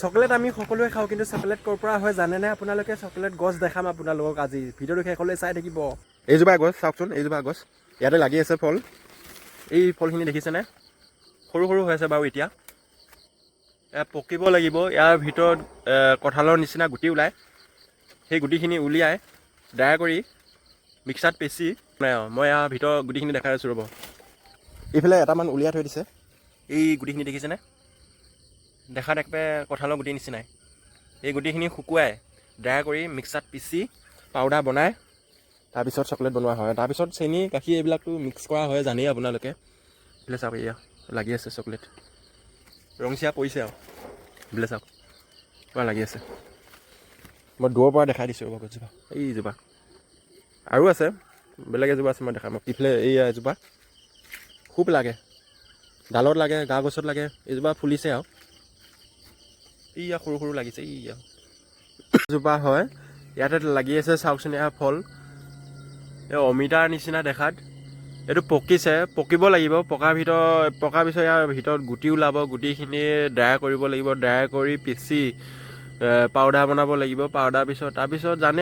Chocolate আমি সকলোৱে খাওঁ, কিন্তু চকলেট ক'ৰ পৰা হয় জানেনে আপোনালোকে? চকলেট গছ দেখাম আপোনালোকক আজি, ভিডিঅ'টো শেষলৈ চাই থাকিব। এইজোপা গছ চাওকচোন, এইজোপা গছ ইয়াতে লাগি আছে ফল। এই ফলখিনি দেখিছেনে? সৰু সৰু হৈ আছে বাৰু এতিয়া। পকিব লাগিব। ইয়াৰ ভিতৰত কঁঠালৰ নিচিনা গুটি ওলায়। সেই গুটিখিনি উলিয়াই ড্ৰাই কৰি মিক্সাৰত পিচি নাই আৰু মই ইয়াৰ ভিতৰৰ গুটিখিনি দেখাই আছোঁ ৰ'ব। এইফালে এটামান উলিয়াই থৈ দিছে। এই গুটিখিনি দেখিছেনে? দেখাত একেবাৰে কঁঠালৰ গুটি নিচিনাই। এই গুটিখিনি শুকুৱাই ড্ৰাই কৰি মিক্সাৰত পিচি পাউডাৰ বনাই তাৰপিছত চকলেট বনোৱা হয়। তাৰপিছত চেনি গাখীৰ এইবিলাকতো মিক্স কৰা হয়, জানেই আপোনালোকে। এইফালে চাওক, এয়া লাগি আছে চকলেট, ৰংচিয়া পৰিছে আৰু এইফালে চাওক পূৰা লাগি আছে। মই দূৰৰ পৰা দেখাই দিছোঁ ৰ'ব গছজোপা, এইজোপা আৰু আছে, বেলেগ এজোপা আছে, মই দেখাম। ইফালে এইয়া এজোপা খুব লাগে, ডালত লাগে, গা গছত লাগে। এইজোপা ফুলিছে আৰু এইয়া সৰু সৰু লাগিছে। এইয়া এজোপা হয়, ইয়াতে লাগি আছে চাওকচোন। এয়া ফল এই অমিতাৰ নিচিনা দেখাত। এইটো পকিছে, পকিব লাগিব। পকাৰ পিছত ইয়াৰ ভিতৰত গুটি ওলাব। গুটিখিনি ড্ৰাই কৰিব লাগিব, ড্ৰাই কৰি পিচি পাউডাৰ বনাব লাগিব। তাৰপিছত জানে